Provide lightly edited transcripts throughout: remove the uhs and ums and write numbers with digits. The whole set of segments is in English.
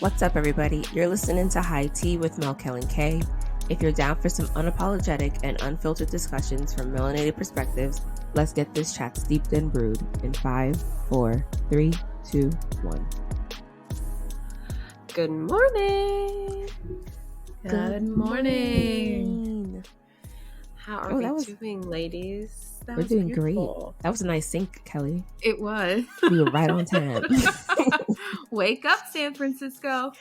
What's up, everybody? You're listening to High Tea with Mel, Kellen K. If you're down for some unapologetic and unfiltered discussions from melanated perspectives, let's get this chat steeped and brewed in 5, 4, 3, 2, 1. Good morning. Good morning. How are we doing, ladies? We're doing beautiful. Great. That was a nice sync, Kelly. It was. We were right on time. Wake up, San Francisco.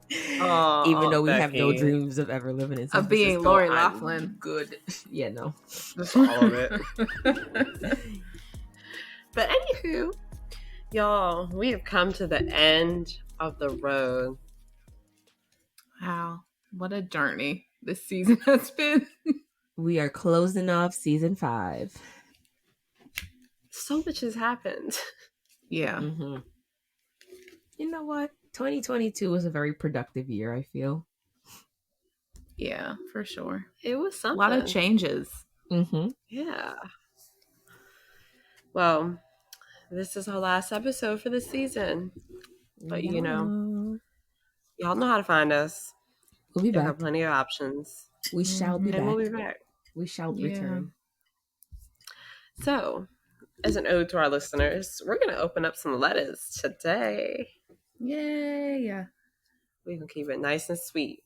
Even though we have no dreams of ever living in San Francisco. Of being Lori Loughlin. Good. Yeah, no. Just all of it. But anywho, y'all, we have come to the end of the road. Wow. What a journey this season has been. We are closing off season 5. So much has happened. Yeah. Mm-hmm. You know what? 2022 was a very productive year, I feel. Yeah, for sure. It was something. A lot of changes. Mm-hmm. Yeah. Well, this is our last episode for the season. But, you know, y'all know how to find us. We'll be back. There are plenty of options. We shall be back. And we'll be back. We shall return. So, as an ode to our listeners, we're going to open up some letters today. Yay! We can keep it nice and sweet.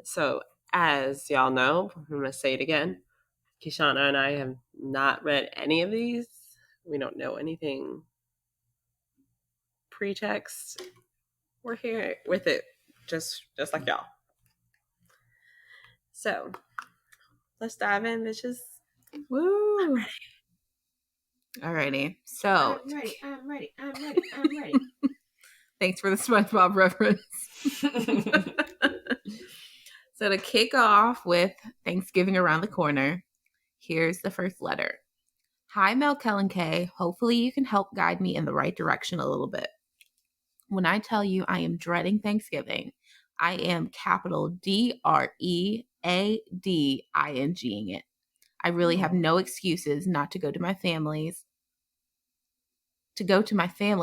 So, as y'all know, I'm going to say it again. Kishana and I have not read any of these. We don't know anything pretext. We're here with it, just like y'all. So, let's dive in, bitches. Woo! I'm ready. Alrighty. So, I'm ready. Thanks for the SpongeBob reference. So to kick off with Thanksgiving around the corner, here's the first letter. Hi, Mel, Kellen K. Hopefully you can help guide me in the right direction a little bit. When I tell you I am dreading Thanksgiving, I am capital DREADINGing it. I really have no excuses not to go to my family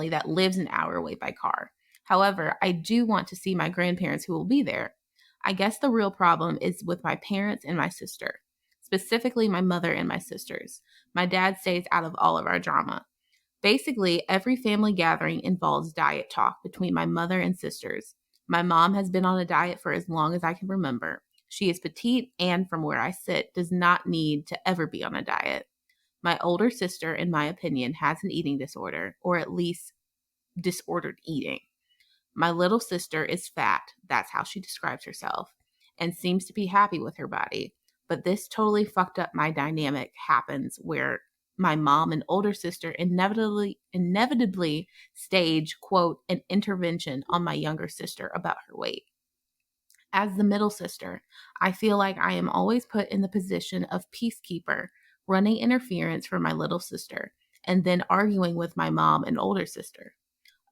that lives an hour away by car. However, I do want to see my grandparents who will be there. I guess the real problem is with my parents and my sister, specifically my mother and my sisters. My dad stays out of all of our drama. Basically, every family gathering involves diet talk between my mother and sisters. My mom has been on a diet for as long as I can remember. She is petite and, from where I sit, does not need to ever be on a diet. My older sister, in my opinion, has an eating disorder, or at least disordered eating. My little sister is fat, that's how she describes herself, and seems to be happy with her body. But this totally fucked up my dynamic happens where my mom and older sister inevitably stage, quote, an intervention on my younger sister about her weight. As the middle sister, I feel like I am always put in the position of peacekeeper, running interference for my little sister, and then arguing with my mom and older sister.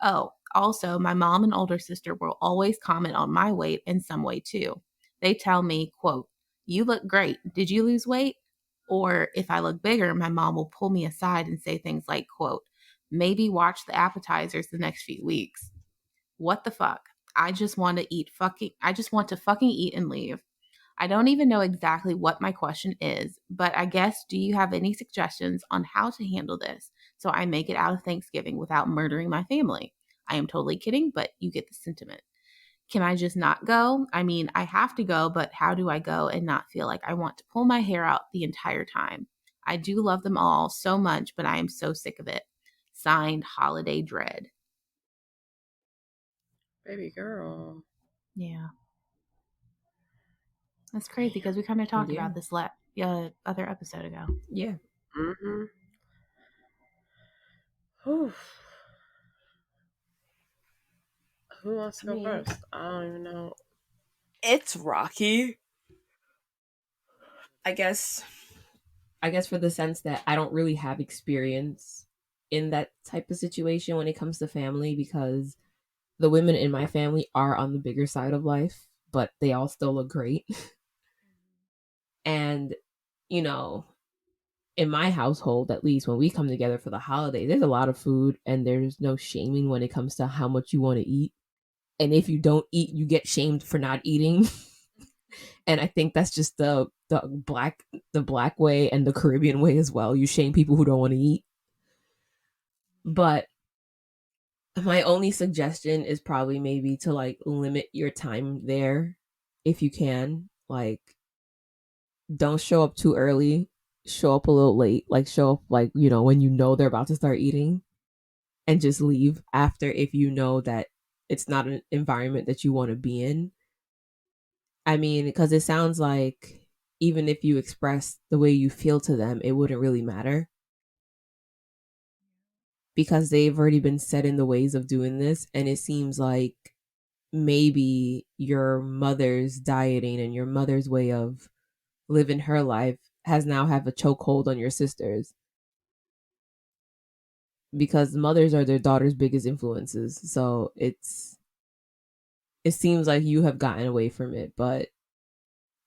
Oh, also, my mom and older sister will always comment on my weight in some way too. They tell me, quote, you look great. Did you lose weight? Or if I look bigger, my mom will pull me aside and say things like, quote, maybe watch the appetizers the next few weeks. What the fuck? I just want to fucking eat and leave. I don't even know exactly what my question is, but I guess, do you have any suggestions on how to handle this so I make it out of Thanksgiving without murdering my family? I am totally kidding, but you get the sentiment. Can I just not go? I mean, I have to go, but how do I go and not feel like I want to pull my hair out the entire time? I do love them all so much, but I am so sick of it. Signed, Holiday Dread. Baby girl. Yeah. That's crazy because we kind of talked about this other episode ago. Yeah. Mm-hmm. Who wants to go first? I don't even know. It's rocky. I guess for the sense that I don't really have experience in that type of situation when it comes to family, because the women in my family are on the bigger side of life, but they all still look great. And, you know, in my household, at least when we come together for the holidays, there's a lot of food and there's no shaming when it comes to how much you want to eat. And if you don't eat, you get shamed for not eating. And I think that's just the black way and the Caribbean way as well. You shame people who don't want to eat. But my only suggestion is probably maybe to like limit your time there if you can. Like, don't show up too early, show up a little late, like show up like, when you know they're about to start eating, and just leave after if you know that it's not an environment that you want to be in. I mean, because it sounds like even if you express the way you feel to them, it wouldn't really matter because they've already been set in the ways of doing this. And it seems like maybe your mother's dieting and your mother's way of living her life has now have a chokehold on your sisters because mothers are their daughter's biggest influences. So it seems like you have gotten away from it, but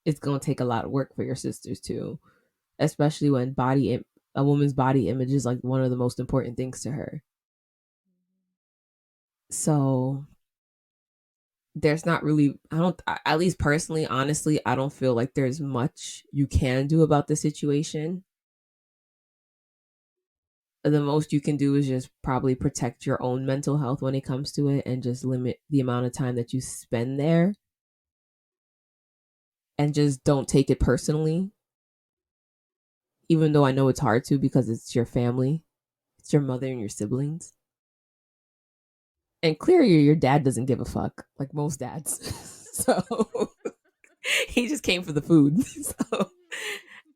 it's going to take a lot of work for your sisters too, especially when a woman's body image is like one of the most important things to her. So there's not really, at least personally, honestly, I don't feel like there's much you can do about the situation. The most you can do is just probably protect your own mental health when it comes to it and just limit the amount of time that you spend there and just don't take it personally. Even though I know it's hard to because it's your family, it's your mother and your siblings. And clearly your dad doesn't give a fuck, like most dads. So he just came for the food. So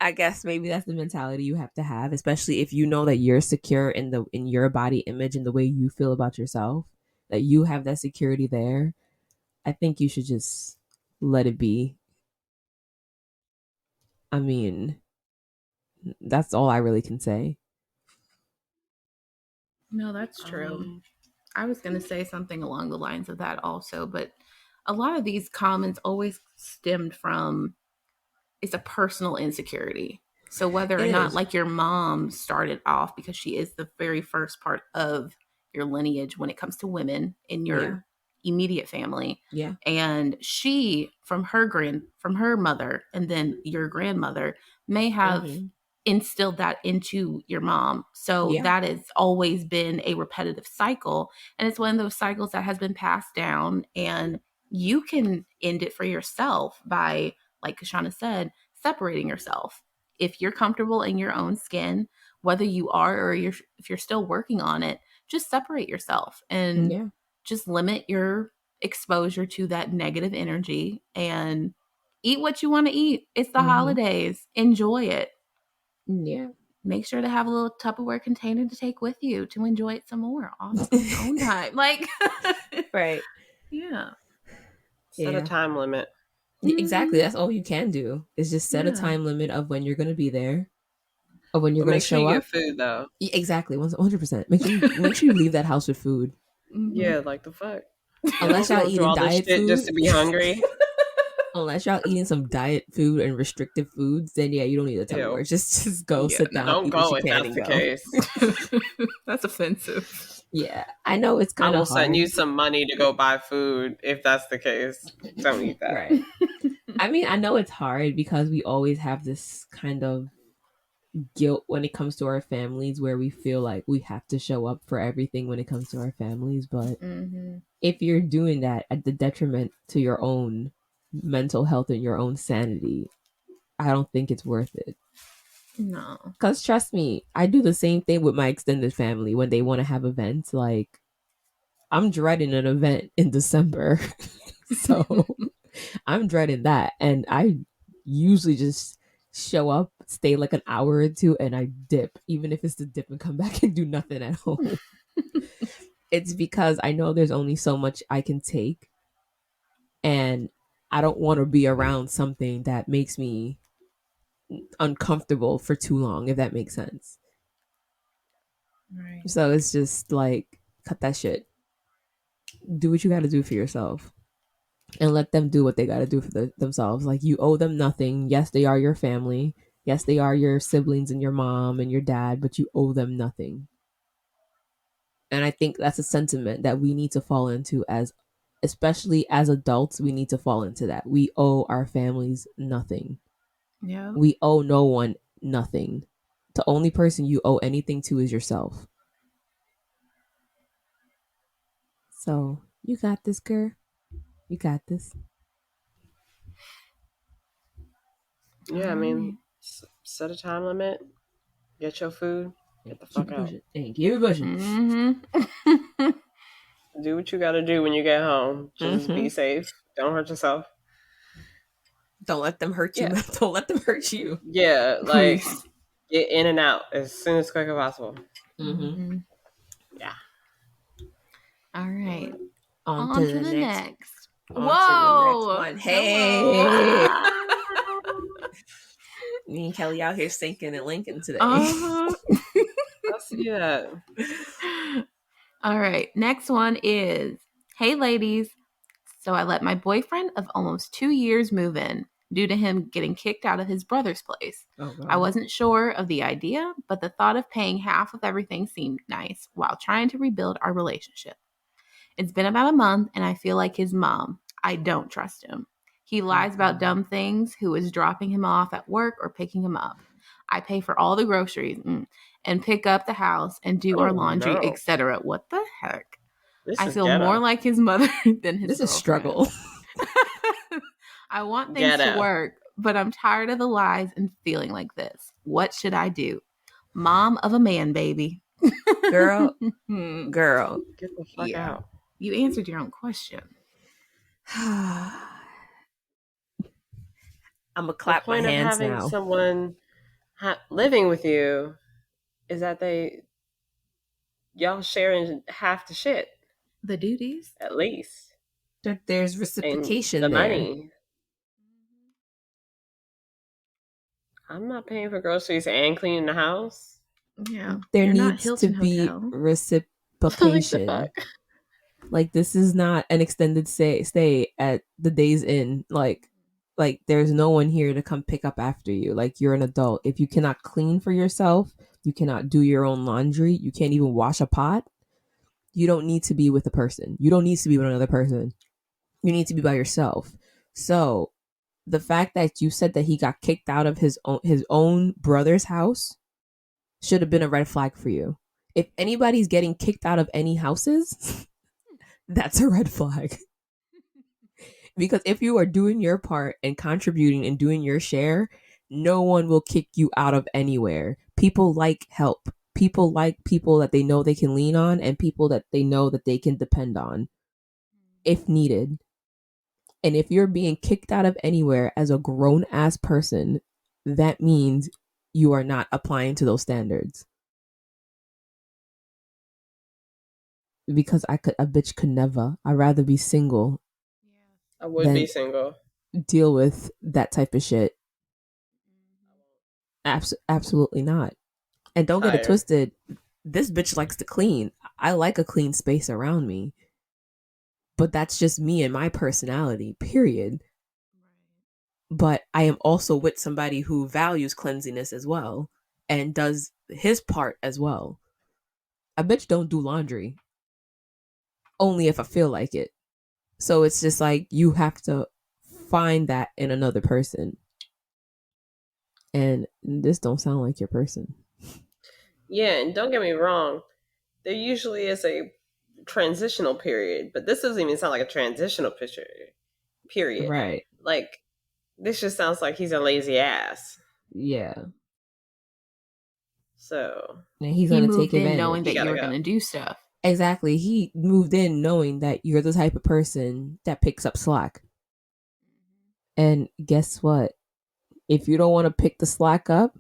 I guess maybe that's the mentality you have to have, especially if you know that you're secure in your body image and the way you feel about yourself, that you have that security there. I think you should just let it be. I mean, that's all I really can say. No, that's true. I was going to say something along the lines of that also, but a lot of these comments always stemmed from it's a personal insecurity. So whether or It not is. like your mom started off because she is the very first part of your lineage when it comes to women in your immediate family. Yeah. And she from her mother and then your grandmother may have instilled that into your mom. So Yeah. that has always been a repetitive cycle. And it's one of those cycles that has been passed down. And you can end it for yourself by, like Kashana said, separating yourself. If you're comfortable in your own skin, whether you are or if you're still working on it, just separate yourself and just limit your exposure to that negative energy and eat what you want to eat. It's the holidays. Enjoy it. Yeah. Make sure to have a little Tupperware container to take with you to enjoy it some more on your own time. Like, right. Yeah. Set a time limit. Exactly. That's all you can do is just set a time limit of when you're going to be there or when you're going to show up. Make sure you get food though. Exactly. 100%. Make sure you leave that house with food. Yeah, like the fuck. Unless y'all eating diet food just to be hungry. Unless y'all eating some diet food and restrictive foods, then you don't need a Tupperware. Just go sit down. Don't go if that's the case. That's offensive. Yeah, I know it's kind of hard. I will send you some money to go buy food if that's the case. Don't eat that. Right. I mean, I know it's hard because we always have this kind of guilt when it comes to our families where we feel like we have to show up for everything when it comes to our families. But if you're doing that at the detriment to your own mental health and your own sanity, I don't think it's worth it. No. Because trust me, I do the same thing with my extended family when they want to have events. Like, I'm dreading an event in December. So I'm dreading that. And I usually just show up, stay like an hour or two, and I dip, even if it's to dip and come back and do nothing at home. It's because I know there's only so much I can take. And I don't want to be around something that makes me uncomfortable for too long, if that makes sense. Right. So it's just like, cut that shit. Do what you got to do for yourself and let them do what they got to do for themselves. Like, you owe them nothing. Yes, they are your family. Yes, they are your siblings and your mom and your dad, but you owe them nothing. And I think that's a sentiment that we need to fall into, as especially as adults. We need to fall into that. We owe our families nothing. Yeah. We owe no one nothing. The only person you owe anything to is yourself. So you got this, girl. You got this. Yeah, I mean, set a time limit. Get your food. Get the fuck out. And keep it pushing. Mm-hmm. Do what you gotta do when you get home. Just be Mhm. safe. Don't hurt yourself. Don't let them hurt you. Yeah. Don't let them hurt you. Yeah, like Please. get in and out as soon as quick as possible. Mm-hmm. Yeah. All right. On On to the next. next. On Whoa. to the next one. Hey. Me and Kelly out here sinking and linking today. I see that. All right. Next one is, hey, ladies. So I let my boyfriend of almost 2 years move in due to him getting kicked out of his brother's place. Oh, God. I wasn't sure of the idea, but the thought of paying half of everything seemed nice while trying to rebuild our relationship. It's been about a month, and I feel like his mom. I don't trust him. He lies about dumb things, who is dropping him off at work or picking him up. I pay for all the groceries and pick up the house and do our laundry, no. etc. What the heck? This I is feel ghetto. more like his mother than his This is girlfriend. struggle. I want things Ghetto. to work, but I'm tired of the lies and feeling like this. What should I do? Mom of a man, baby. Girl. Hmm. Girl. Get the fuck Yeah. out. You answered your own question. I'm going to clap The my point of hands having now. someone living with you is that y'all sharing half the shit, The duties? at least. That there's And reciprocation the there. money. I'm not paying for groceries and cleaning the house. Yeah. There You're not needs Hilton to be Hotel. reciprocation. Like the fuck? Like, this is not an extended stay at the Days Inn. Like there's no one here to come pick up after you. Like, you're an adult. If you cannot clean for yourself, you cannot do your own laundry, you can't even wash a pot, you don't need to be with a person. You don't need to be with another person. You need to be by yourself. So the fact that you said that he got kicked out of his own brother's house should have been a red flag for you. If anybody's getting kicked out of any houses, that's a red flag. Because if you are doing your part and contributing and doing your share, no one will kick you out of anywhere. People like help. People like people that they know they can lean on, and people that they know that they can depend on if needed. And if you're being kicked out of anywhere as a grown ass person, that means you are not applying to those standards. Because a bitch could never. I'd rather be single. I would be single. Deal with that type of shit. Absolutely not. And don't get it twisted. This bitch likes to clean. I like a clean space around me. But that's just me and my personality, period. But I am also with somebody who values cleanliness as well and does his part as well. A bitch don't do laundry. Only if I feel like it. So it's just like you have to find that in another person. And this don't sound like your person. Yeah, and don't get me wrong. There usually is a transitional period, but this doesn't even sound like a transitional period. Right. Like, this just sounds like he's a lazy ass. Yeah. So and he's gonna take in advantage, knowing that you were gonna do stuff. Exactly. He moved in knowing that you're the type of person that picks up slack. And guess what? If you don't want to pick the slack up,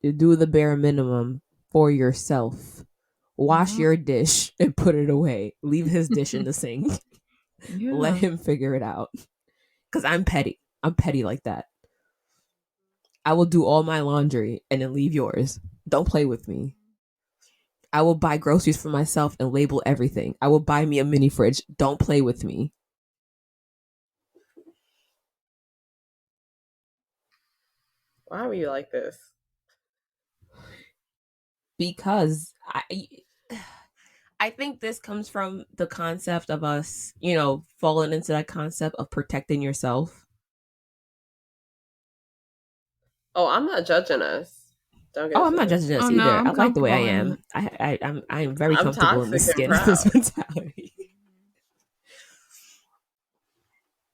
you do the bare minimum for yourself. Wash your dish and put it away. Leave his dish in the sink. Let him figure it out. Because I'm petty. I'm petty like that. I will do all my laundry and then leave yours. Don't play with me. I will buy groceries for myself and label everything. I will buy me a mini fridge. Don't play with me. Why were you like this? Because I think this comes from the concept of us, falling into that concept of protecting yourself. Oh, I'm not judging us. Don't get I'm not judging us either. No, I'm I like the way I comfortable am. I'm very I'm comfortable in this toxic and skin of this proud. mentality.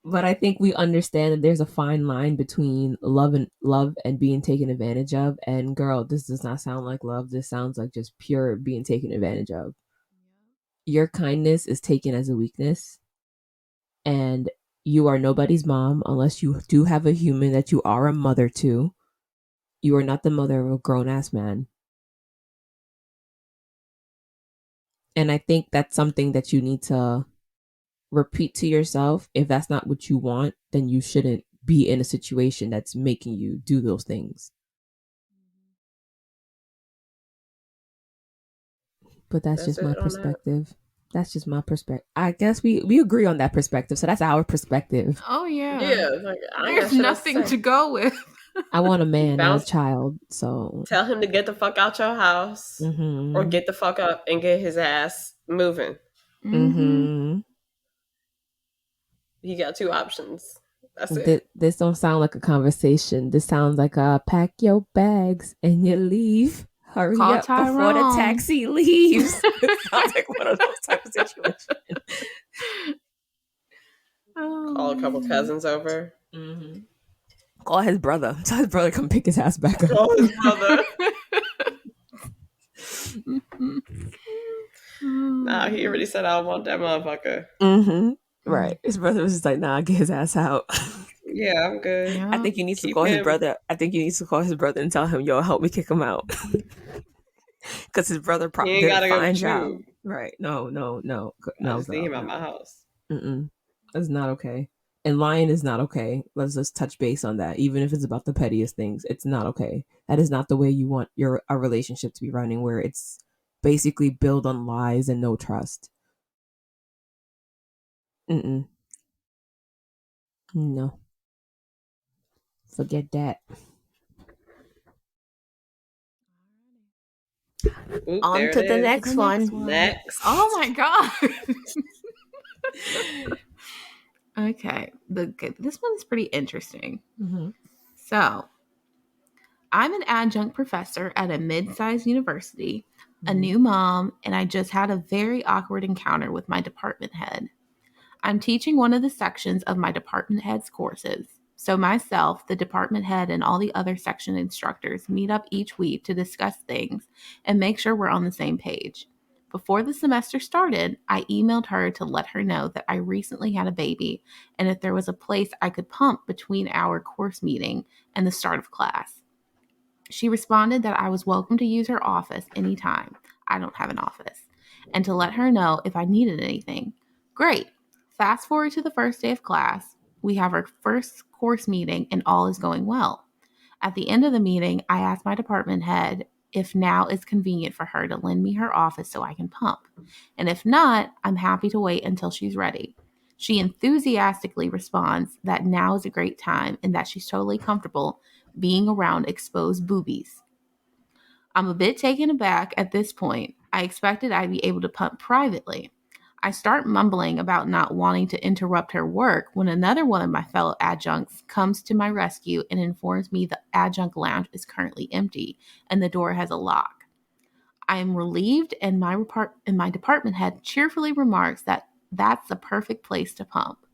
But I think we understand that there's a fine line between love and being taken advantage of. And girl, this does not sound like love. This sounds like just pure being taken advantage of. Your kindness is taken as a weakness, and you are nobody's mom unless you do have a human that you are a mother to. You are not the mother of a grown-ass man. And I think that's something that you need to repeat to yourself. If that's not what you want, then you shouldn't be in a situation that's making you do those things. But that's just my perspective. That's just my perspective. I guess we agree on that perspective. So that's our perspective. Oh, yeah. Yeah. Like, there's nothing to go with. I want a man, not a child. So tell him to get the fuck out your house, or get the fuck up and get his ass moving. He got two options. That's it. This don't sound like a conversation. This sounds like a pack your bags and you leave. Hurry Call up Tyrone before the taxi leaves. It sounds like one of those type of situations. Call a couple cousins over. Call his brother. Tell his brother come pick his ass back up. Call his brother. Nah, he already said I want that motherfucker. Right. His brother was just like, nah, get his ass out. Yeah, I'm good. I think you need to call his brother. I think you need to call his brother and tell him, yo, help me kick him out. Because his brother probably did a fine job. Right. No. I just need him out my house. That's not okay. And lying is not okay. Let's just touch base on that. Even if it's about the pettiest things, it's not okay. That is not the way you want a relationship to be running, where it's basically built on lies and no trust. No. Forget that. On to the next one. Next. Oh my god. Okay. This one's pretty interesting. So, I'm an adjunct professor at a mid-sized university, a new mom, and I just had a very awkward encounter with my department head. I'm teaching one of the sections of my department head's courses. So myself, the department head, and all the other section instructors meet up each week to discuss things and make sure we're on the same page. Before the semester started, I emailed her to let her know that I recently had a baby and if there was a place I could pump between our course meeting and the start of class. She responded that I was welcome to use her office anytime. I don't have an office. And to let her know if I needed anything. Great. Fast forward to the first day of class. We have our first course meeting and all is going well. At the end of the meeting, I asked my department head if now is convenient for her to lend me her office so I can pump. And if not, I'm happy to wait until she's ready. She enthusiastically responds that now is a great time and that she's totally comfortable being around exposed boobies. I'm a bit taken aback at this point. I expected I'd be able to pump privately. I start mumbling about not wanting to interrupt her work when another one of my fellow adjuncts comes to my rescue and informs me the adjunct lounge is currently empty and the door has a lock. I am relieved, and my department head cheerfully remarks that that's the perfect place to pump.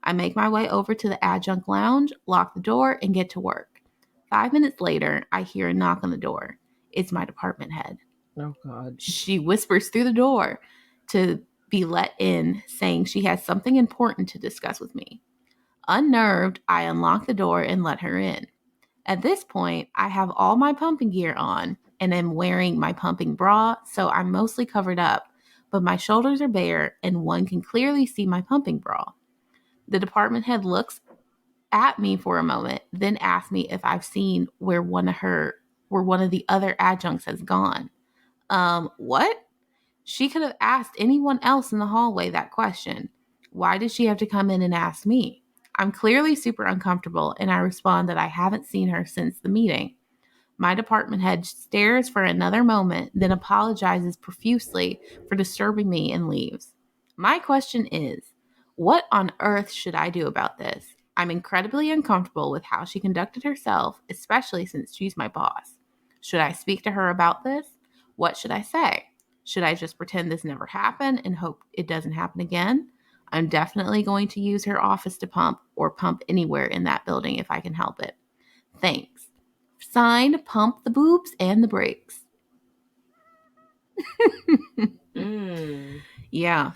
I make my way over to the adjunct lounge, lock the door, and get to work. 5 minutes later, I hear a knock on the door. It's my department head. Oh, God. She whispers through the door to be let in, saying she has something important to discuss with me. Unnerved, I unlock the door and let her in. At this point, I have all my pumping gear on and am wearing my pumping bra, so I'm mostly covered up, but my shoulders are bare and one can clearly see my pumping bra. The department head looks at me for a moment, then asks me if I've seen where one of the other adjuncts has gone. What? She could have asked anyone else in the hallway that question. Why did she have to come in and ask me? I'm clearly super uncomfortable, and I respond that I haven't seen her since the meeting. My department head stares for another moment, then apologizes profusely for disturbing me and leaves. My question is, what on earth should I do about this? I'm incredibly uncomfortable with how she conducted herself, especially since she's my boss. Should I speak to her about this? What should I say? Should I just pretend this never happened and hope it doesn't happen again? I'm definitely going to use her office to pump or pump anywhere in that building if I can help it. Thanks. Signed, Pump the Boobs and the Brakes. Yeah.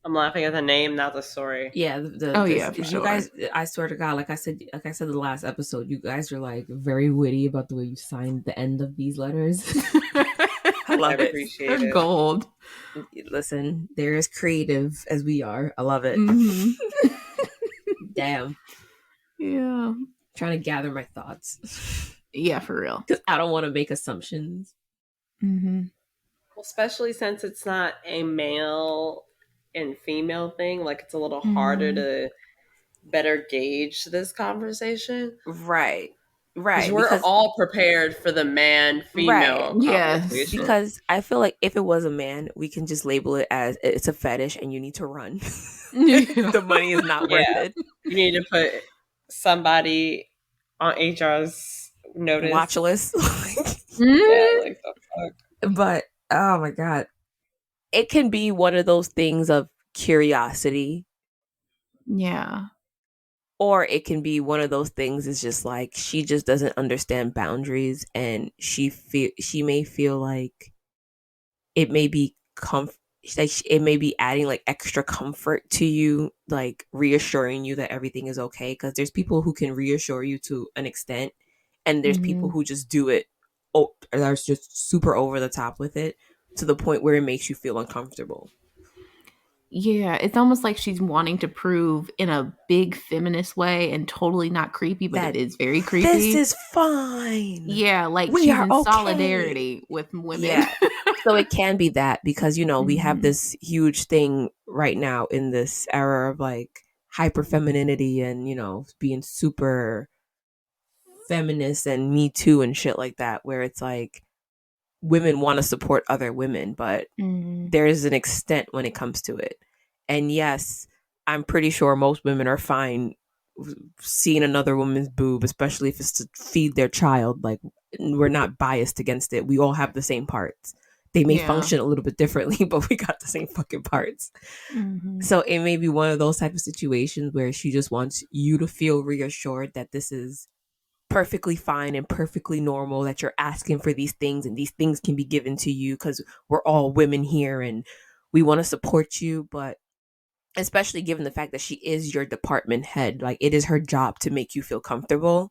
I'm laughing at the name, not the story. Yeah, For you sure. guys, I swear to God, like I said in the last episode, you guys are like very witty about the way you signed the end of these letters. I love it. Appreciate They're it. gold. Listen, they're as creative as we are. I love it. Mm-hmm. Damn. Yeah. Trying to gather my thoughts. Yeah, for real. Because I don't want to make assumptions. Mm-hmm. Especially since it's not a male and female thing. Like, it's a little harder to better gauge this conversation. Right. Right. We're all prepared for the man-female conversation. Because I feel like if it was a man, we can just label it as it's a fetish and you need to run. The money is not worth it. You need to put somebody on HR's notice. Watch list. Yeah, like the fuck. But, oh my God. It can be one of those things of curiosity. Yeah. Or it can be one of those things is just like she just doesn't understand boundaries and she may feel like it may be it may be adding like extra comfort to you, like reassuring you that everything is okay, because there's people who can reassure you to an extent and there's people who just do it are just super over the top with it to the point where it makes you feel uncomfortable. Yeah, it's almost like she's wanting to prove in a big feminist way and totally not creepy, but it is very creepy. This is fine. Yeah, like she's in solidarity with women. Yeah. So it can be that because, you know, we have this huge thing right now in this era of like hyper femininity and, you know, being super feminist and Me Too and shit like that, where it's like women want to support other women, but there is an extent when it comes to it. And yes, I'm pretty sure most women are fine seeing another woman's boob, especially if it's to feed their child. Like, we're not biased against it. We all have the same parts. They may function a little bit differently, but we got the same fucking parts. So it may be one of those type of situations where she just wants you to feel reassured that this is perfectly fine and perfectly normal, that you're asking for these things and these things can be given to you because we're all women here and we want to support you. But especially given the fact that she is your department head, like it is her job to make you feel comfortable.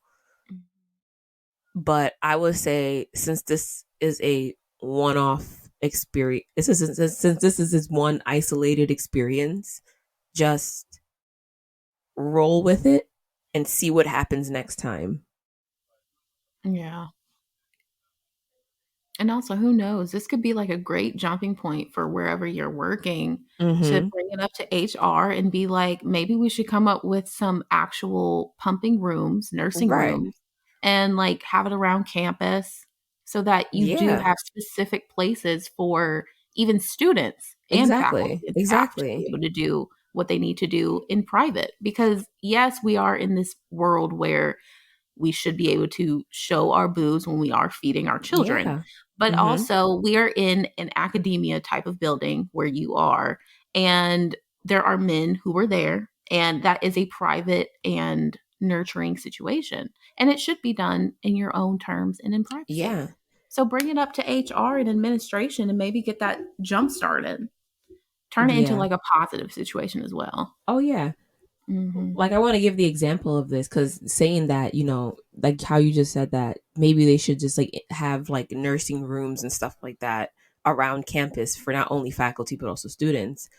But I would say, since this is a one-off experience, since this is this one isolated experience, just roll with it and see what happens next time. Yeah. And also, who knows? This could be like a great jumping point for wherever you're working to bring it up to HR and be like, maybe we should come up with some actual pumping rooms, nursing rooms, and like have it around campus so that you do have specific places for even students and faculty and staff to be able to do what they need to do in private. Because yes, we are in this world where we should be able to show our boobs when we are feeding our children. But also, we are in an academia type of building where you are, and there are men who are there, and that is a private and nurturing situation. And it should be done in your own terms and in privacy. Yeah. So bring it up to HR and administration and maybe get that jump started. Turn it into like a positive situation as well. Oh, yeah. Like, I want to give the example of this because saying that, you know, like how you just said that maybe they should just like have like nursing rooms and stuff like that around campus for not only faculty but also students.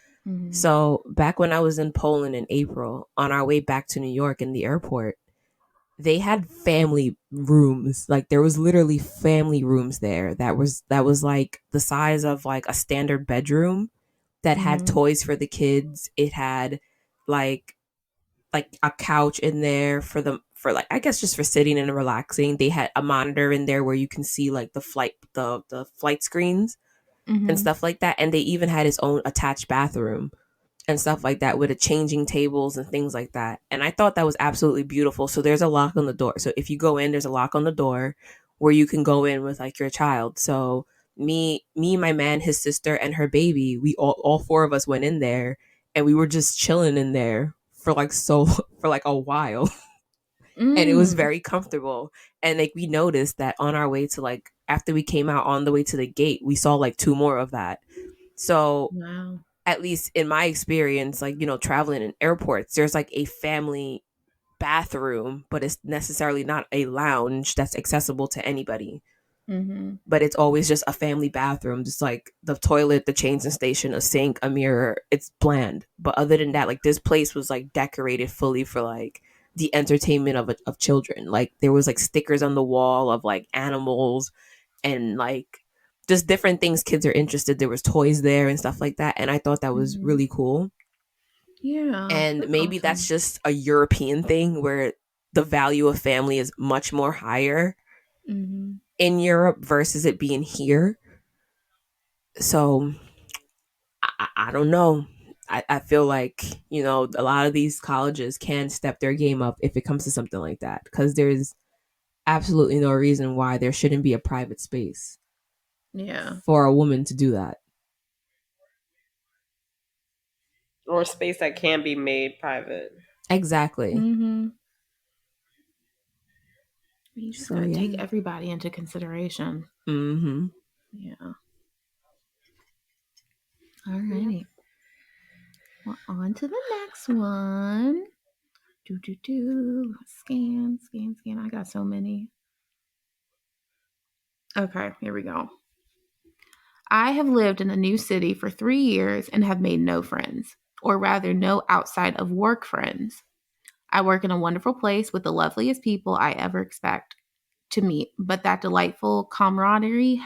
So back when I was in Poland in April, on our way back to New York in the airport, they had family rooms. Like, there was literally family rooms there that was like the size of like a standard bedroom that had toys for the kids. It had like like a couch in there for like, I guess just for sitting and relaxing. They had a monitor in there where you can see like the flight screens and stuff like that. And they even had its own attached bathroom and stuff like that with a changing tables and things like that. And I thought that was absolutely beautiful. So there's a lock on the door. So if you go in, there's a lock on the door where you can go in with like your child. So my man, his sister, and her baby, we all four of us went in there and we were just chilling in there for like for like a while. And it was very comfortable. And like we noticed that on our way to like after we came out on the way to the gate, we saw like two more of that. So Wow. at least in my experience, like, traveling in airports, there's like a family bathroom, but it's necessarily not a lounge that's accessible to anybody. But it's always just a family bathroom, just like the toilet, the changing station, a sink, a mirror. It's bland. But other than that, like this place was like decorated fully for like the entertainment of children. Like there was like stickers on the wall of like animals and like just different things kids are interested. There was toys there and stuff like that. And I thought that was really cool. Yeah. And maybe that's just a European thing where the value of family is much more higher in Europe versus it being here. So I don't know. I feel like, a lot of these colleges can step their game up if it comes to something like that, because there's absolutely no reason why there shouldn't be a private space for a woman to do that. Or a space that can be made private. Exactly. You just gotta take everybody into consideration. Yeah. All right. Well, on to the next one. Scan. I got so many. Okay, here we go. I have lived in a new city for 3 years and have made no friends, or rather, no outside of work friends. I work in a wonderful place with the loveliest people I ever expect to meet, but that delightful camaraderie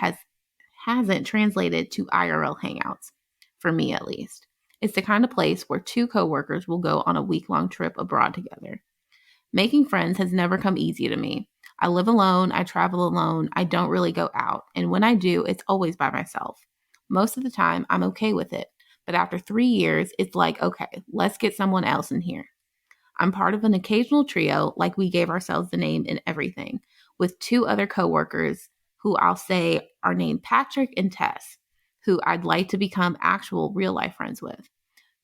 hasn't translated to IRL hangouts, for me at least. It's the kind of place where two coworkers will go on a week-long trip abroad together. Making friends has never come easy to me. I live alone, I travel alone, I don't really go out, and when I do, it's always by myself. Most of the time, I'm okay with it, but after 3 years, it's like, okay, let's get someone else in here. I'm part of an occasional trio, like we gave ourselves the name and everything, with two other coworkers who I'll say are named Patrick and Tess, who I'd like to become actual real life friends with.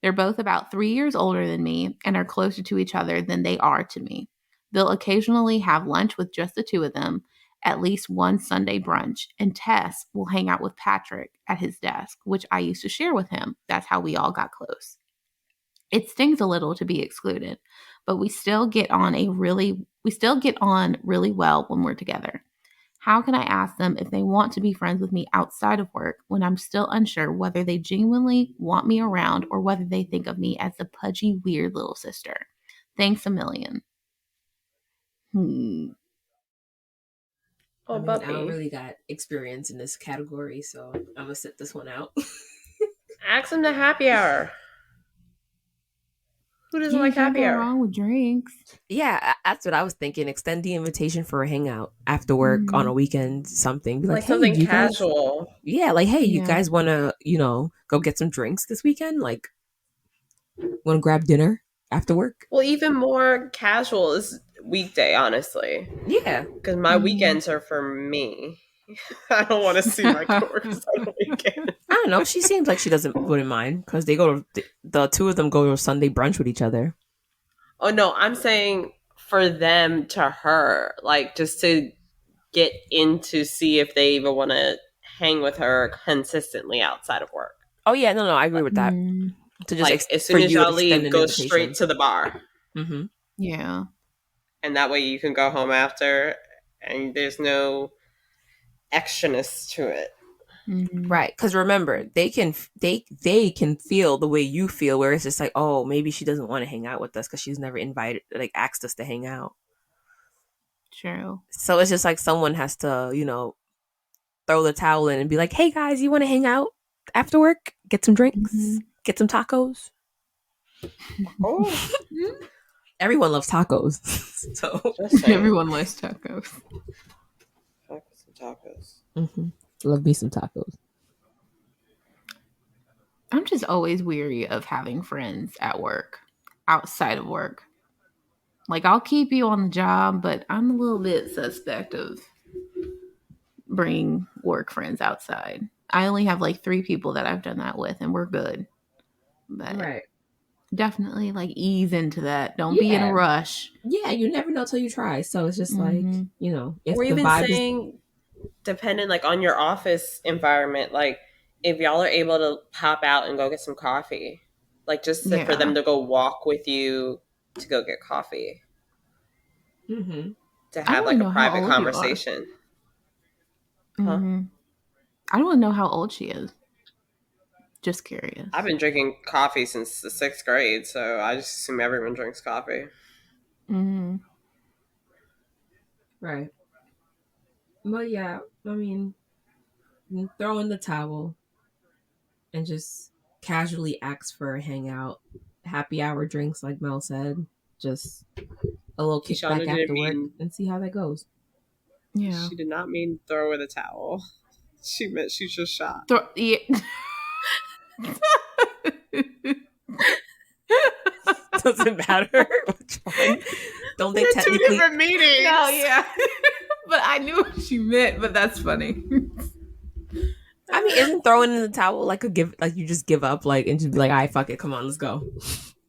They're both about 3 years older than me and are closer to each other than they are to me. They'll occasionally have lunch with just the two of them, at least one Sunday brunch, and Tess will hang out with Patrick at his desk, which I used to share with him. That's how we all got close. It stings a little to be excluded, but we still get on really well when we're together. How can I ask them if they want to be friends with me outside of work when I'm still unsure whether they genuinely want me around or whether they think of me as the pudgy, weird little sister? Thanks a million. Oh, I don't really got experience in this category, so I'm gonna sit this one out. Ask them to happy hour. Who doesn't like happy hour? Wrong with drinks. Yeah, that's what I was thinking. Extend the invitation for a hangout after work on a weekend, something. Be like hey, something casual. You guys want to, go get some drinks this weekend? Like, want to grab dinner after work? Well, even more casual is weekday, honestly. Yeah. Because my weekends are for me. I don't want to see my coworkers on the weekend. I don't know. She seems like she wouldn't mind because they go to the two of them go to Sunday brunch with each other. Oh no, I'm saying for them to her, like just to get in to see if they even want to hang with her consistently outside of work. Oh yeah, no, I agree with that. To just like as soon as y'all leave, go straight to the bar. Mm-hmm. Yeah, and that way you can go home after, and there's no extraness to it. Right, because remember, they can feel the way you feel, where it's just like, oh, maybe she doesn't want to hang out with us because she's never invited, like asked us to hang out. True. So it's just like someone has to, throw the towel in and be like, hey guys, you want to hang out after work? Get some drinks, get some tacos. Oh. Everyone loves tacos. So Just saying. Everyone likes tacos. Fuck some tacos. love me some tacos. I'm just always weary of having friends at work, outside of work. Like, I'll keep you on the job, but I'm a little bit suspect of bringing work friends outside. I only have like 3 people that I've done that with, and we're good. But definitely, like, ease into that. Don't be in a rush. Yeah, you never know till you try. So it's just like, you know, if Or the even vibe saying, depending like on your office environment, like if y'all are able to pop out and go get some coffee, like just for them to go walk with you to go get coffee, to have like a private conversation. Huh? I don't want to know how old she is. Just curious. I've been drinking coffee since the 6th grade, so I just assume everyone drinks coffee. right. But yeah, I mean, throw in the towel and just casually ask for a hangout, happy hour drinks, like Mel said. Just a little kickback after work and see how that goes. Yeah. She did not mean throw in the towel. She meant shoot your shot. Doesn't matter which one. Don't they technically? 2 different meanings. No, yeah. But I knew what she meant. But that's funny. I mean, isn't throwing in the towel like a give? Like you just give up, like and just be like, "All right, fuck it, come on, let's go."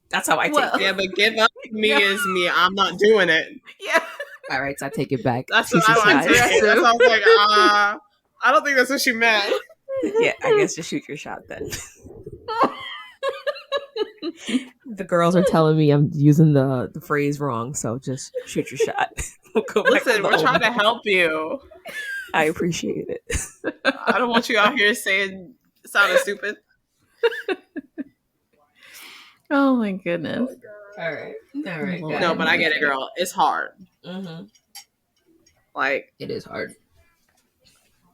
That's how I take it. Yeah, but give up me is me. I'm not doing it. Yeah. All right, so I take it back. That's what I like to say. That sounds like, I don't think that's what she meant. Yeah, I guess just shoot your shot then. The girls are telling me I'm using the phrase wrong, so just shoot your shot. Listen, we're trying to help you. I appreciate it. I don't want you out here sounding stupid. Oh my goodness. All right. No, but I get it, girl. It's hard. Like, it is hard.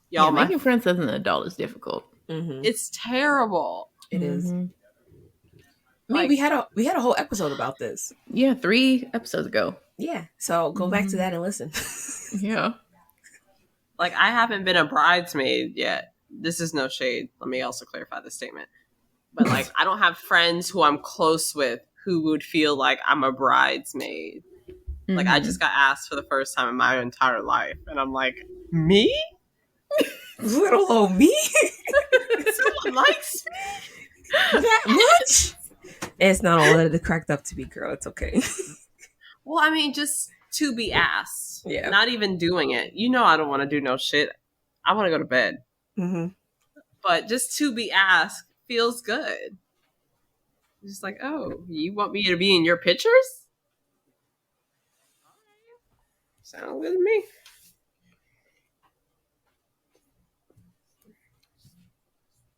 Y'all, making friends as an adult is difficult. It's terrible. It is. I mean, we had a whole episode about this. Yeah, 3 episodes ago. Yeah, so go back to that and listen. Yeah. Like, I haven't been a bridesmaid yet. This is no shade. Let me also clarify this statement. But, like, I don't have friends who I'm close with who would feel like I'm a bridesmaid. Like, I just got asked for the first time in my entire life. And I'm like, me? Little old me? Someone likes me? That much? It's not all that it cracked up to be, girl. It's okay. Well, I mean, just to be asked. Yeah. Not even doing it. You know I don't want to do no shit. I want to go to bed. But just to be asked feels good. Just like, oh, you want me to be in your pictures? Sound good to me.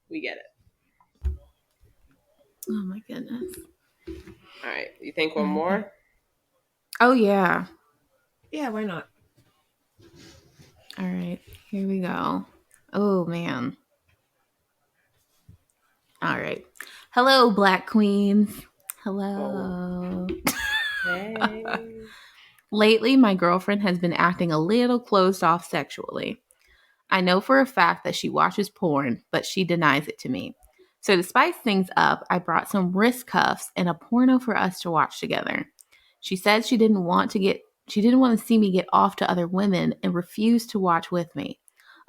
We get it. Oh my goodness. All right. You think one more? Oh, yeah. Yeah, why not? All right. Here we go. Oh, man. All right. Hello, Black Queens. Hello. Hey. Lately, my girlfriend has been acting a little closed off sexually. I know for a fact that she watches porn, but she denies it to me. So to spice things up, I brought some wrist cuffs and a porno for us to watch together. She said she didn't want to see me get off to other women and refused to watch with me.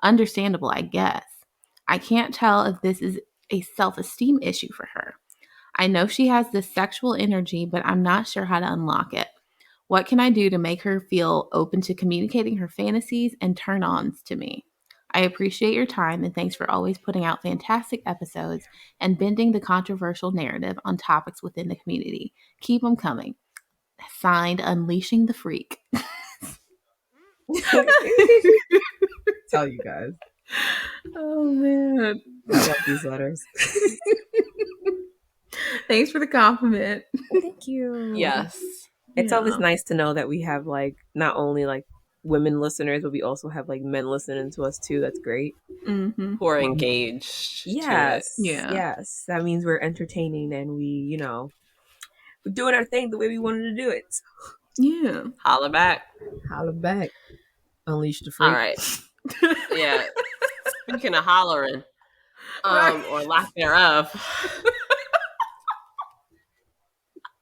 Understandable, I guess. I can't tell if this is a self-esteem issue for her. I know she has this sexual energy, but I'm not sure how to unlock it. What can I do to make her feel open to communicating her fantasies and turn-ons to me? I appreciate your time and thanks for always putting out fantastic episodes and bending the controversial narrative on topics within the community. Keep them coming. Signed, Unleashing the Freak. Tell you guys. Oh, man. I love these letters. Thanks for the compliment. Thank you. Yes. It's always nice to know that we have, like, not only, like, women listeners, but we also have, like, men listening to us, too. That's great. Who are engaged. Yes. Yeah. Yes. That means we're entertaining and we doing our thing the way we wanted to do it. So, Yeah. Holla back. holla back. Unleash the All freak. right. Yeah. Speaking of hollering, Right. or lack thereof,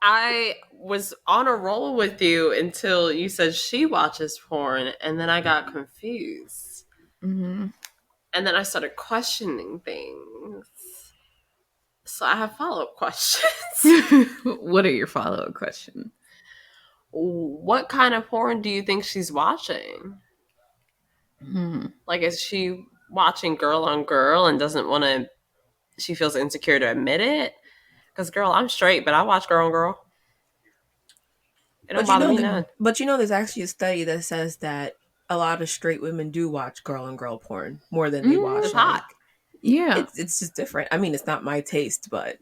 I was on a roll with you until you said she watches porn, and then I got confused. Mm-hmm. And then I started questioning things. So I have follow-up questions. What are your follow-up questions? What kind of porn do you think she's watching? Like, is she watching girl on girl and doesn't want to, she feels insecure to admit it? Because, girl, I'm straight, but I watch girl on girl. It don't bother me none. But there's actually a study that says that a lot of straight women do watch girl on girl porn more than they watch It's hot. Yeah. It's just different. I mean, it's not my taste, but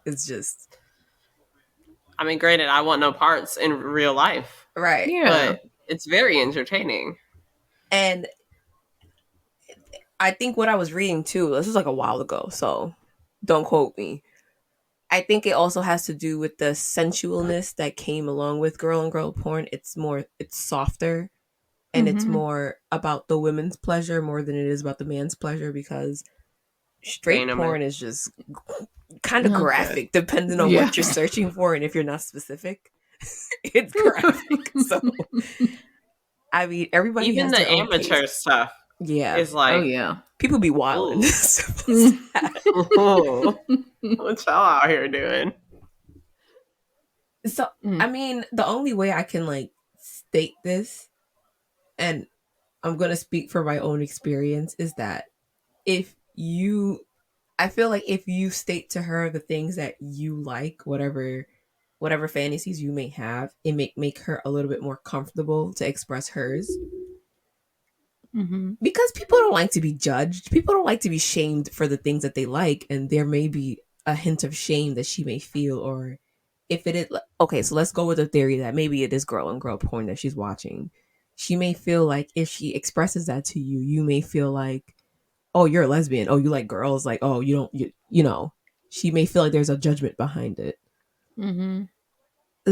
it's just. I mean, granted, I want no parts in real life. Right. Yeah. But it's very entertaining. And I think what I was reading too, this was like a while ago, so don't quote me. I think it also has to do with the sensualness that came along with girl on girl porn. It's softer and it's more about the women's pleasure more than it is about the man's pleasure, because straight porn is just kind of graphic depending on what you're searching for, and if you're not specific, it's graphic. So I mean, everybody even has the their own amateur taste. stuff. Yeah, is like, oh yeah, people be wilding. What y'all out here doing? So I mean, the only way I can like state this, and I'm gonna speak from my own experience, is that I feel like if you state to her the things that you like, whatever fantasies you may have, it make her a little bit more comfortable to express hers. Because people don't like to be judged. People don't like to be shamed for the things that they like, and there may be a hint of shame that she may feel, or if it is okay. So let's go with the theory that maybe it is girl on girl porn that she's watching. She may feel like if she expresses that to you, you may feel like, oh, you're a lesbian. Oh, you like girls. Like, oh, you don't. You know. She may feel like there's a judgment behind it.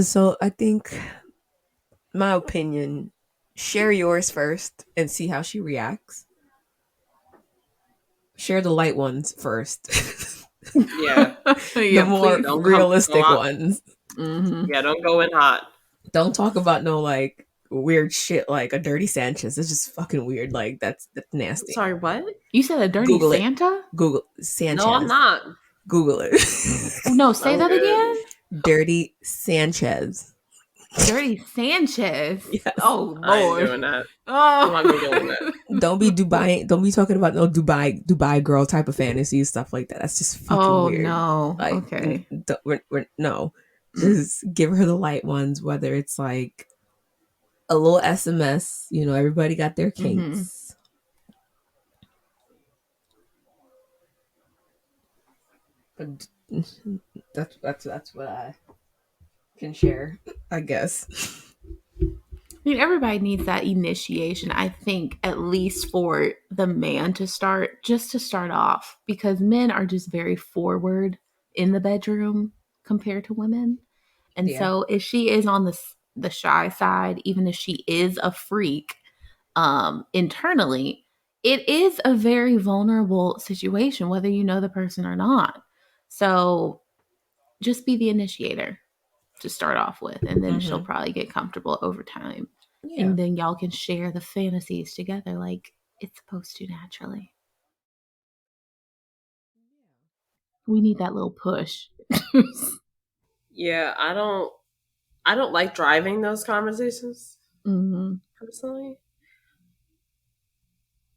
So I think, my opinion, share yours first and see how she reacts. Share the light ones first. Yeah. The more realistic ones. Yeah, don't go in hot. Don't talk about no like weird shit like a dirty Sanchez. It's just fucking weird. Like that's nasty. Sorry, what? You said a dirty Google Santa? Google Sanchez. No, I'm not. Google it. No, say that again. Dirty Sanchez. Dirty Sanchez. Yes. Oh Lord. I ain't doing that. Oh. I'm not doing that. Don't be talking about no Dubai girl type of fantasies, stuff like that. That's just fucking weird. No. Like, okay. No. Just give her the light ones, whether it's like a little SMS, everybody got their kinks. But that's what I can share, I guess. I mean, everybody needs that initiation, I think, at least for the man to start off, because men are just very forward in the bedroom compared to women. And so if she is on the shy side, even if she is a freak, internally, it is a very vulnerable situation, whether you know the person or not. So just be the initiator to start off with, and then she'll probably get comfortable over time. Yeah. And then y'all can share the fantasies together like it's supposed to naturally. We need that little push. Yeah, I don't like driving those conversations personally,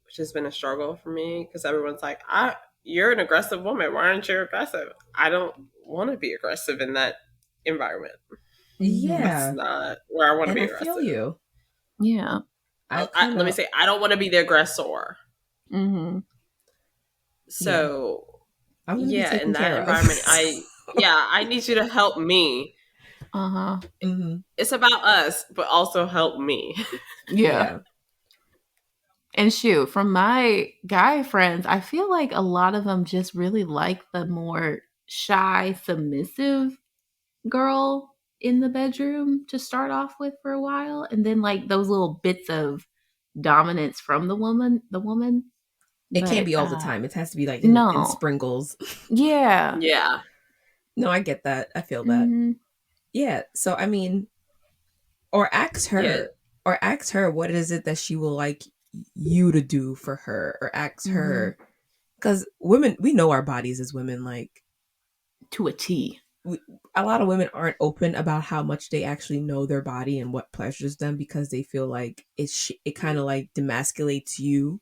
which has been a struggle for me because everyone's like, you're an aggressive woman. Why aren't you aggressive? I don't want to be aggressive in that environment. Yeah. That's not where I want to be aggressive. I feel you. Yeah. Let me say, I don't want to be the aggressor. So, yeah, in that environment, I need you to help me. It's about us, but also help me. Yeah. And shoot, from my guy friends, I feel like a lot of them just really like the more shy, submissive girl in the bedroom to start off with for a while, and then like those little bits of dominance from the woman. It can't But, be all the time. It has to be like in no. sprinkles. Yeah. Yeah. No, I get that. I feel that. Mhm. Yeah. So I mean, or ask her, Yeah. what is it that she will like you to do for her, or ask her, because women, we know our bodies as women, like To a T. a lot of women aren't open about how much they actually know their body and what pleasures them, because they feel like it kind of like demasculates you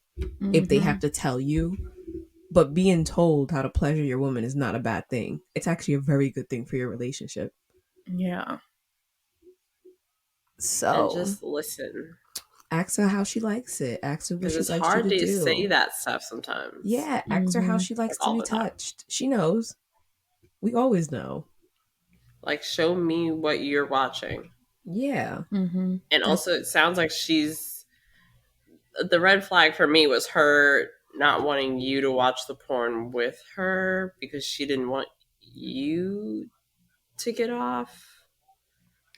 if they have to tell you. But being told how to pleasure your woman is not a bad thing. It's actually a very good thing for your relationship. Yeah. So And just listen. ask her how she likes it. Ask her what Because she it's likes you hard to to do. say that stuff sometimes. Yeah, ask her how she likes Like, to all be the time. touched. She knows. We always know. Like, show me what you're watching. Yeah. And also, it sounds like the red flag for me was her not wanting you to watch the porn with her because she didn't want you to get off.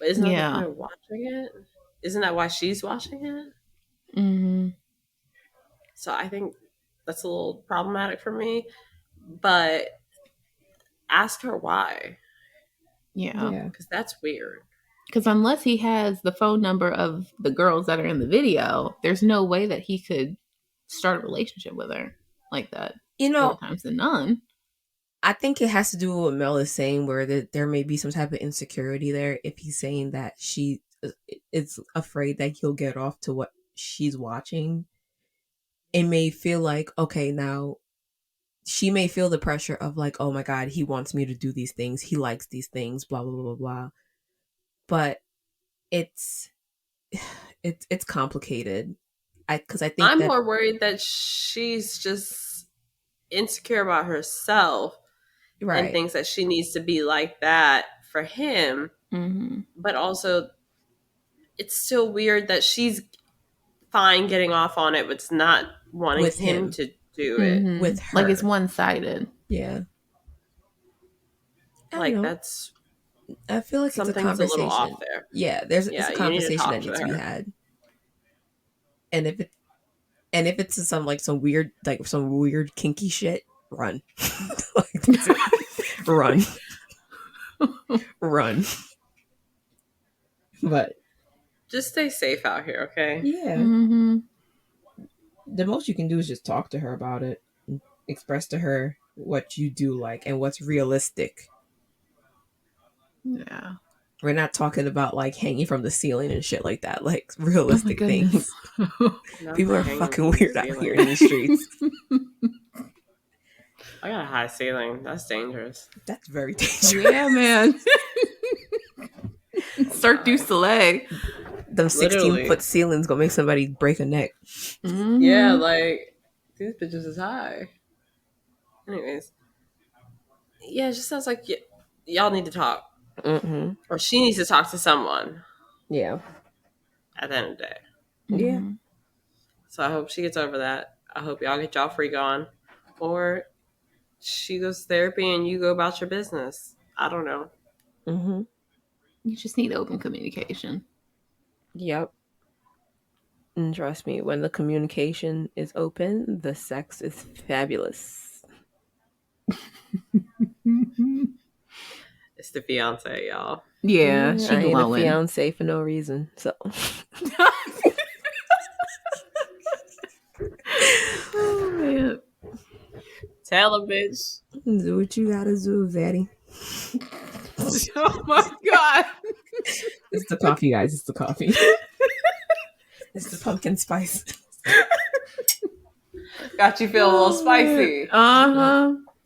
But isn't that the point of watching it? Isn't that why she's watching it? So I think that's a little problematic for me. But ask her why. Yeah. Because that's weird. Because unless he has the phone number of the girls that are in the video, there's no way that he could start a relationship with her like that. You know, more times than none. I think it has to do with what Mel is saying, where there may be some type of insecurity there if he's saying that she is afraid that he'll get off to what she's watching. It may feel like, okay, now she may feel the pressure of like, oh my God, he wants me to do these things. He likes these things, blah, blah, blah, blah, blah. But it's complicated. Because I think I'm more worried that she's just insecure about herself and thinks that she needs to be like that for him. But also, it's still weird that she's fine getting off on it, but it's not wanting with him to do it. with her. Like it's one-sided. Yeah. Like that's. I feel like it's a conversation. A little off there. Yeah, it's a conversation that needs to be had. And if it's some weird kinky shit, run. Run. Run. But just stay safe out here, okay? Yeah. The most you can do is just talk to her about it. Express to her what you do like and what's realistic. Yeah. We're not talking about like hanging from the ceiling and shit like that. Like realistic things. People are fucking weird out here in the streets. I got a high ceiling. That's dangerous. That's very dangerous. Yeah, man. Cirque du Soleil. Them 16-foot ceilings gonna make somebody break a neck. Yeah, like these bitches is high. Anyways, yeah, it just sounds like y'all need to talk, or she needs to talk to someone. Yeah. At the end of the day. Yeah. So I hope she gets over that. I hope y'all get y'all freak on, or she goes to therapy and you go about your business. I don't know. You just need open communication. Yep. And trust me, when the communication is open, the sex is fabulous. It's the fiance, y'all. Yeah, she I ain't glowing. a fiance for no reason. So. Oh man. Tell a bitch. Do what you gotta do, Zaddy. Oh my god. It's the coffee, guys. It's the coffee. It's the pumpkin spice. Got you feel a little spicy.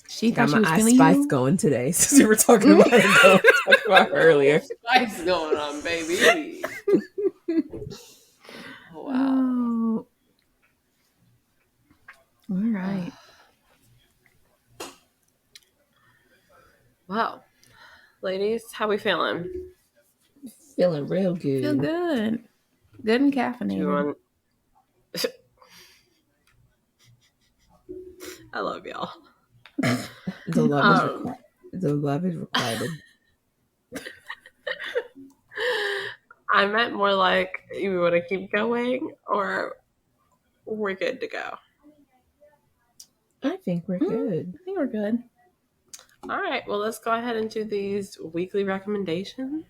She got thought my she was spice going today. Since we were talking about it earlier. Spice going on, baby. Oh, wow. All right. Wow. Ladies, how we feeling? Feeling real good. Feel good. Good and caffeinated. I love y'all. The love is required. I meant more like you want to keep going or we're good to go. I think we're good. I think we're good. All right, well, let's go ahead and do these weekly recommendations.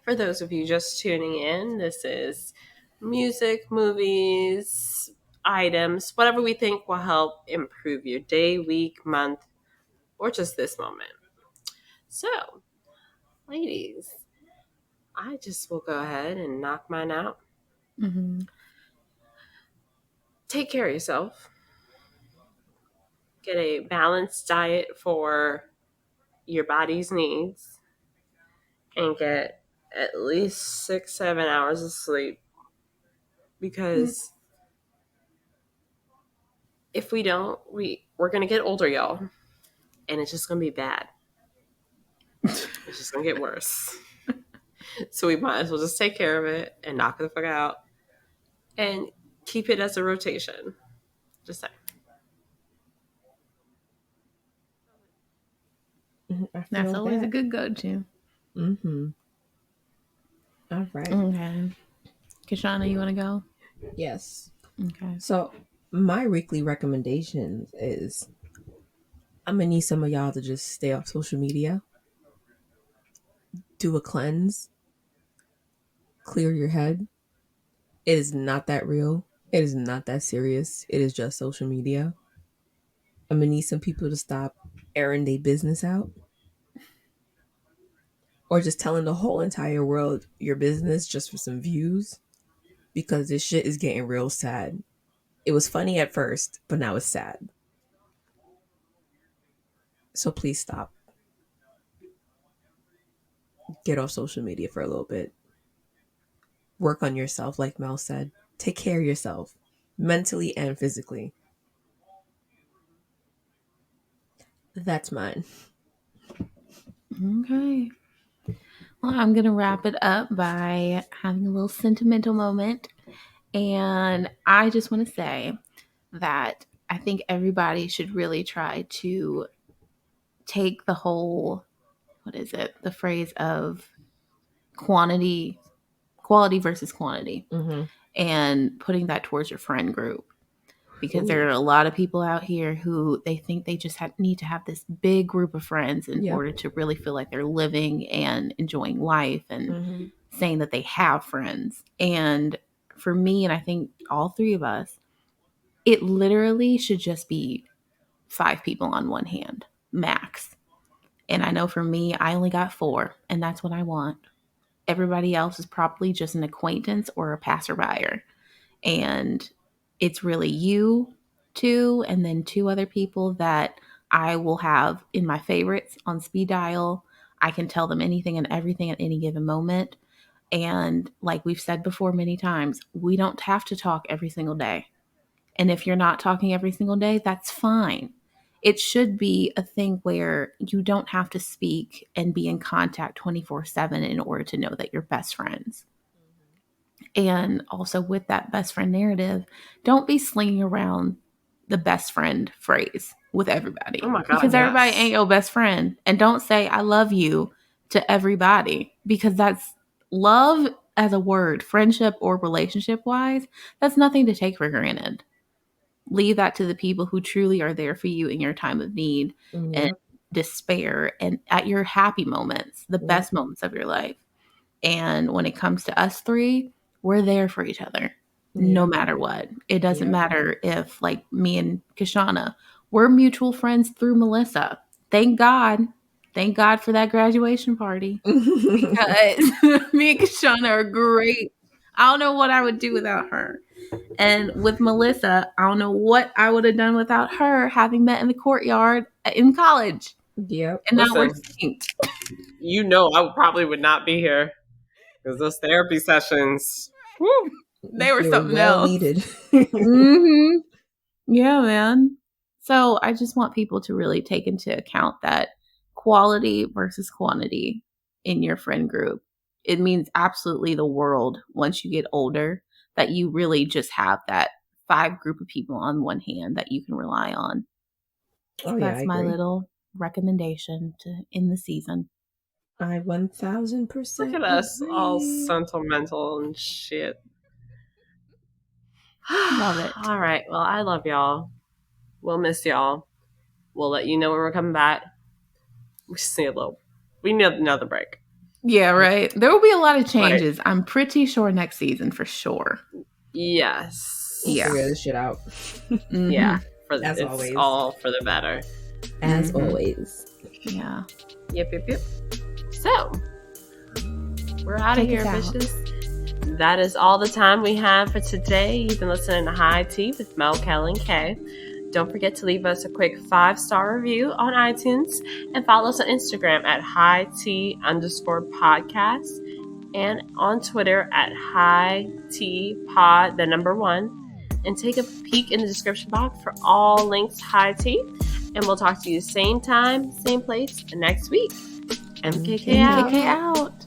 For those of you just tuning in, this is music, movies, items, whatever we think will help improve your day, week, month, or just this moment. So, ladies, I just will go ahead and knock mine out. Mm-hmm. Take care of yourself. Get a balanced diet for your body's needs and get at least 6-7 hours of sleep, because if we don't, we're gonna get older, y'all, and it's just gonna be bad. It's just gonna get worse. So we might as well just take care of it and knock it the fuck out and keep it as a rotation. Just saying. That's always a good go-to. Mm-hmm. All right. Okay. Kishana, you want to go? Yes. Okay. So my weekly recommendations is I'm gonna need some of y'all to just stay off social media, do a cleanse, clear your head. It is not that real. It is not that serious. It is just social media. I'm gonna need some people to stop airing their business out, or just telling the whole entire world your business just for some views, because this shit is getting real sad. It was funny at first, but now it's sad. So please stop. Get off social media for a little bit. Work on yourself, like Mel said. Take care of yourself, mentally and physically. That's mine. Okay. Well, I'm going to wrap it up by having a little sentimental moment. And I just want to say that I think everybody should really try to take the whole, what is it? The phrase of quality versus quantity, Mm-hmm. and putting that towards your friend group. Because there are a lot of people out here who they think they just need to have this big group of friends in order to really feel like they're living and enjoying life and saying that they have friends. And for me, and I think all three of us, it literally should just be 5 people on one hand, max. And I know for me, I only got 4, and that's what I want. Everybody else is probably just an acquaintance or a passerby. And it's really you 2 and then 2 other people that I will have in my favorites on speed dial. I can tell them anything and everything at any given moment. And like we've said before many times, we don't have to talk every single day. And if you're not talking every single day, that's fine. It should be a thing where you don't have to speak and be in contact 24/7 in order to know that you're best friends. And also with that best friend narrative, don't be slinging around the best friend phrase with everybody. Oh my God, because everybody yes. ain't your best friend. And don't say I love you to everybody, because that's love as a word, friendship or relationship wise, that's nothing to take for granted. Leave that to the people who truly are there for you in your time of need and despair and at your happy moments, the best moments of your life. And when it comes to us 3, we're there for each other no matter what. It doesn't matter if, like me and Kishana, we're mutual friends through Melissa. Thank God. Thank God for that graduation party, because me and Kishana are great. I don't know what I would do without her. And with Melissa, I don't know what I would have done without her, having met in the courtyard in college. Yep. And now we're synced. You know, I probably would not be here because those therapy sessions, woo, they were something else. Needed. Mm-hmm. Yeah, man. So I just want people to really take into account that quality versus quantity in your friend group. It means absolutely the world once you get older, that you really just have that 5 group of people on one hand that you can rely on. So that's my little recommendation to end the season. I 1000% Look at us, all agree. sentimental and shit. Love it. All right. Well, I love y'all. We'll miss y'all. We'll let you know when we're coming back. We need another break. Yeah, right. There will be a lot of changes. Right. I'm pretty sure next season for sure. Yes. We'll figure this shit out. Mm-hmm. Yeah. As it's always. all for the better. As always. Yeah. Yep. So, we're out of here, bitches. That is all the time we have for today. You've been listening to High Tea with Mel, Kelly, and Kay. Don't forget to leave us a quick 5-star review on iTunes and follow us on Instagram at hight_podcast and on Twitter at hightpod1. And take a peek in the description box for all links to High Tea. And we'll talk to you same time, same place next week. MKK out.